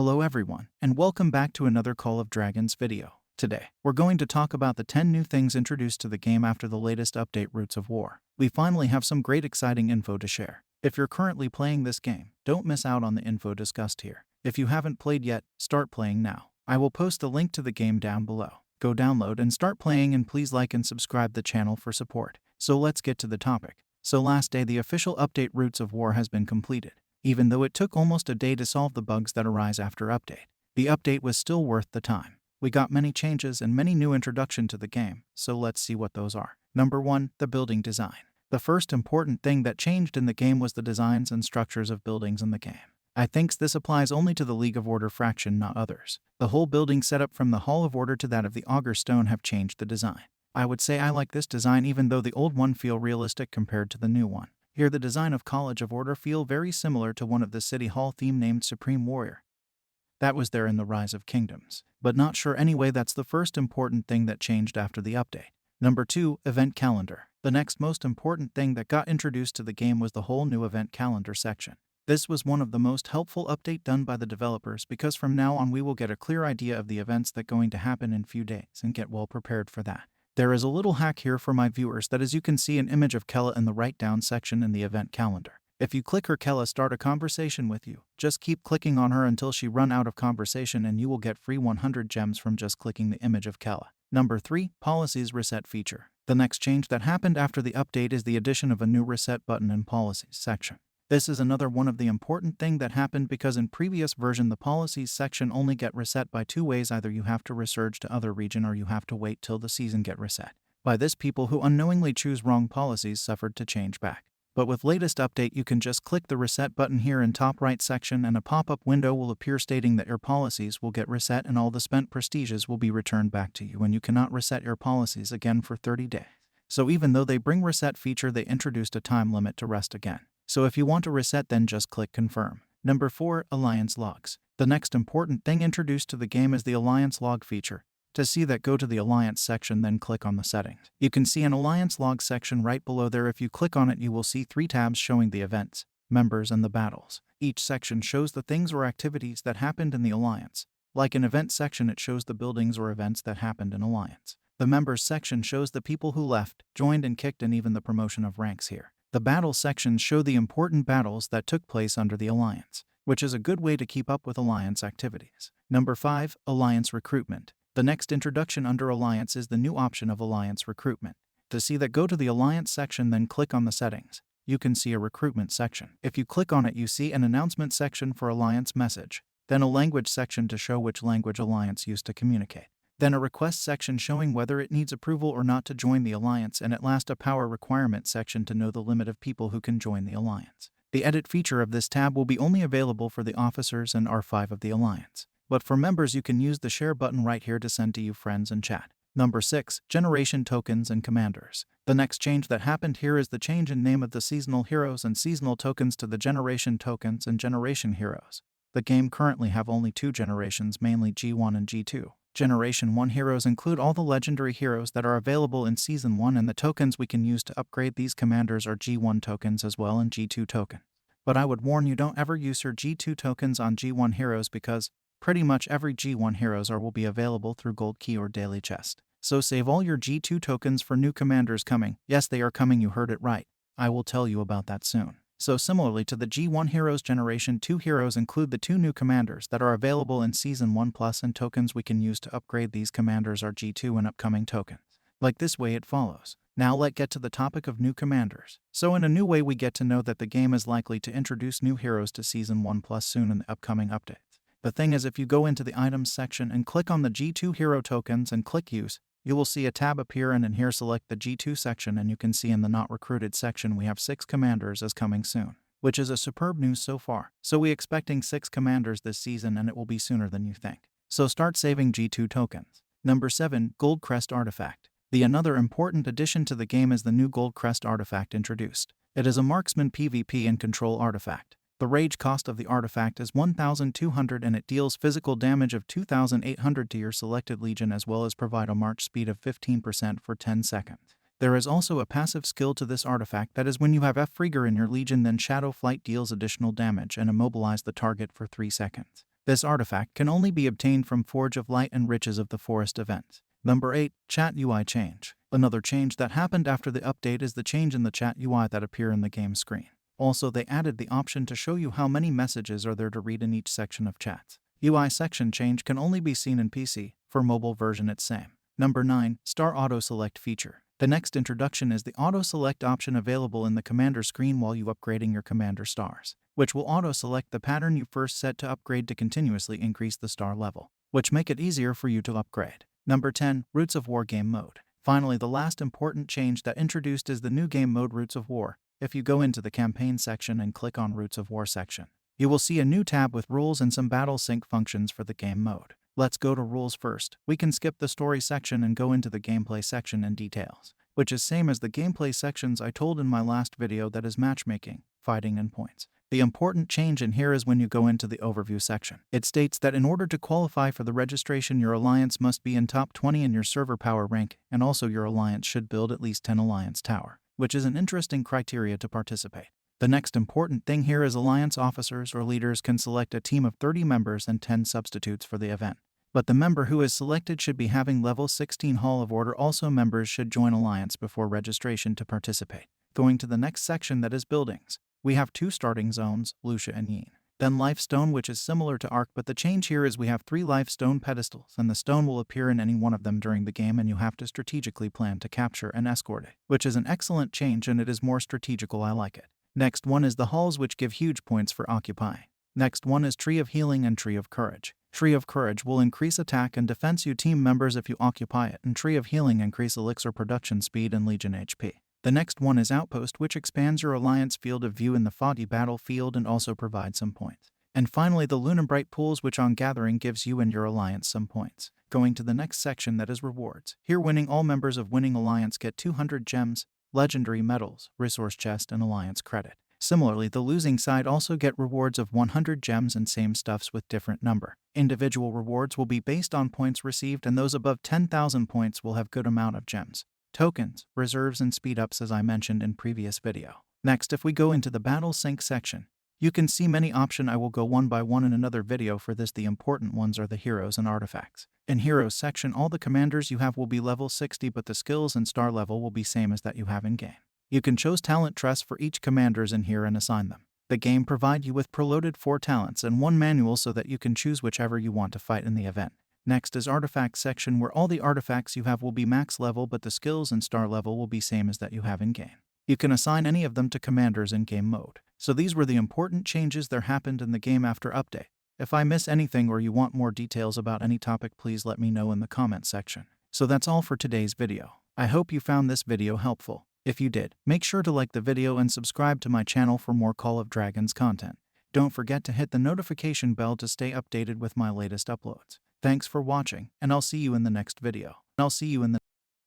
Hello everyone, and welcome back to another Call of Dragons video. Today, we're going to talk about the 10 new things introduced to the game after the latest update, Roots of War. We finally have some great exciting info to share. If you're currently playing this game, don't miss out on the info discussed here. If you haven't played yet, start playing now. I will post the link to the game down below. Go download and start playing, and please like and subscribe the channel for support. So let's get to the topic. So last day, the official update Roots of War has been completed. Even though it took almost a day to solve the bugs that arise after update, the update was still worth the time. We got many changes and many new introduction to the game, so let's see what those are. Number 1, the building design. The first important thing that changed in the game was the designs and structures of buildings in the game. I think this applies only to the League of Order faction, not others. The whole building setup from the Hall of Order to that of the Augur Stone have changed the design. I would say I like this design even though the old one feel realistic compared to the new one. Here the design of College of Order feel very similar to one of the City Hall theme named Supreme Warrior. That was there in the Rise of Kingdoms. But not sure anyway. That's the first important thing that changed after the update. Number 2, event calendar. The next most important thing that got introduced to the game was the whole new event calendar section. This was one of the most helpful update done by the developers, because from now on we will get a clear idea of the events that going to happen in few days and get well prepared for that. There is a little hack here for my viewers, that is, you can see an image of Kella in the right down section in the event calendar. If you click her, Kella start a conversation with you. Just keep clicking on her until she run out of conversation, and you will get free 100 gems from just clicking the image of Kella. Number 3, policies reset feature. The next change that happened after the update is the addition of a new reset button in policies section. This is another one of the important thing that happened, because in previous version the policies section only get reset by 2 ways. Either you have to resurge to other region or you have to wait till the season get reset. By this, people who unknowingly choose wrong policies suffered to change back. But with latest update you can just click the reset button here in top right section, and a pop-up window will appear stating that your policies will get reset and all the spent prestiges will be returned back to you, and you cannot reset your policies again for 30 days. So even though they bring reset feature, they introduced a time limit to rest again. So if you want to reset, then just click confirm. Number 4, alliance logs. The next important thing introduced to the game is the alliance log feature. To see that, go to the alliance section, then click on the settings. You can see an alliance log section right below there. If you click on it, you will see 3 tabs showing the events, members, and the battles. Each section shows the things or activities that happened in the alliance. Like an event section, it shows the buildings or events that happened in alliance. The members section shows the people who left, joined, and kicked, and even the promotion of ranks here. The battle sections show the important battles that took place under the alliance, which is a good way to keep up with alliance activities. Number 5, alliance recruitment. The next introduction under alliance is the new option of alliance recruitment. To see that, go to the alliance section, then click on the settings. You can see a recruitment section. If you click on it, you see an announcement section for alliance message, then a language section to show which language alliance used to communicate. Then a request section showing whether it needs approval or not to join the alliance, and at last a power requirement section to know the limit of people who can join the alliance. The edit feature of this tab will be only available for the officers and R5 of the alliance. But for members, you can use the share button right here to send to you friends and chat. Number 6, generation tokens and commanders. The next change that happened here is the change in name of the seasonal heroes and seasonal tokens to the generation tokens and generation heroes. The game currently have only 2 generations, mainly G1 and G2. Generation 1 heroes include all the legendary heroes that are available in Season 1, and the tokens we can use to upgrade these commanders are G1 tokens as well and G2 tokens. But I would warn you, don't ever use your G2 tokens on G1 heroes, because pretty much every G1 heroes will be available through gold key or daily chest. So save all your G2 tokens for new commanders coming. Yes, they are coming, you heard it right. I will tell you about that soon. So similarly to the G1 heroes, Generation 2 heroes include the 2 new commanders that are available in Season 1 Plus, and tokens we can use to upgrade these commanders are G2 and upcoming tokens. Like this way it follows. Now let's get to the topic of new commanders. So in a new way we get to know that the game is likely to introduce new heroes to Season 1 Plus soon in the upcoming updates. The thing is, if you go into the items section and click on the G2 hero tokens and click use, you will see a tab appear, and in here select the G2 section, and you can see in the not recruited section we have 6 commanders as coming soon, which is a superb news so far. So we expecting 6 commanders this season, and it will be sooner than you think. So start saving G2 tokens. Number 7, Gold Crest Artifact. The another important addition to the game is the new Gold Crest Artifact introduced. It is a marksman PvP and control artifact. The rage cost of the artifact is 1,200, and it deals physical damage of 2,800 to your selected legion, as well as provide a march speed of 15% for 10 seconds. There is also a passive skill to this artifact, that is when you have F. Frigger in your legion, then Shadow Flight deals additional damage and immobilize the target for 3 seconds. This artifact can only be obtained from Forge of Light and Riches of the Forest events. Number 8. Chat UI change. Another change that happened after the update is the change in the chat UI that appear in the game screen. Also, they added the option to show you how many messages are there to read in each section of chats. UI section change can only be seen in PC. For mobile version it's same. Number 9. Star Auto Select feature. The next introduction is the Auto Select option available in the Commander screen while you upgrading your Commander stars, which will auto-select the pattern you first set to upgrade to continuously increase the star level, which make it easier for you to upgrade. Number 10. Roots of War game mode. Finally, the last important change that introduced is the new game mode Roots of War. If you go into the campaign section and click on Roots of War section, you will see a new tab with rules and some battle sync functions for the game mode. Let's go to rules first. We can skip the story section and go into the gameplay section and details, which is same as the gameplay sections I told in my last video, that is matchmaking, fighting and points. The important change in here is when you go into the overview section. It states that in order to qualify for the registration, your alliance must be in top 20 in your server power rank, and also your alliance should build at least 10 alliance tower, which is an interesting criteria to participate. The next important thing here is alliance officers or leaders can select a team of 30 members and 10 substitutes for the event. But the member who is selected should be having level 16 Hall of Order. Also, members should join alliance before registration to participate. Going to the next section, that is buildings. We have 2 starting zones, Lucia and Yin. Then Lifestone, which is similar to Arc, but the change here is we have 3 Lifestone pedestals, and the stone will appear in any one of them during the game, and you have to strategically plan to capture and escort it, which is an excellent change and it is more strategical. I like it. Next one is the halls, which give huge points for occupying. Next one is Tree of Healing and Tree of Courage. Tree of Courage will increase attack and defense you team members if you occupy it, and Tree of Healing increase elixir production speed and Legion HP. The next one is Outpost, which expands your alliance field of view in the foggy battlefield and also provides some points. And finally, the Lunabright Pools, which on gathering gives you and your alliance some points. Going to the next section, that is rewards. Here, winning all members of winning alliance get 200 gems, legendary medals, resource chest, and alliance credit. Similarly, the losing side also get rewards of 100 gems and same stuffs with different number. Individual rewards will be based on points received, and those above 10,000 points will have good amount of gems, tokens, reserves, and speed ups as I mentioned in previous video. Next, if we go into the battle sync section, you can see many options. I will go one by one in another video for this. The important ones are the heroes and artifacts. In heroes section, all the commanders you have will be level 60, but the skills and star level will be same as that you have in game. You can choose talent trust for each commanders in here and assign them. The game provide you with preloaded 4 talents and 1 manual so that you can choose whichever you want to fight in the event. Next is artifact section, where all the artifacts you have will be max level, but the skills and star level will be same as that you have in game. You can assign any of them to commanders in game mode. So these were the important changes that happened in the game after update. If I miss anything or you want more details about any topic, please let me know in the comment section. So that's all for today's video. I hope you found this video helpful. If you did, make sure to like the video and subscribe to my channel for more Call of Dragons content. Don't forget to hit the notification bell to stay updated with my latest uploads. Thanks for watching, and I'll see you in the next video.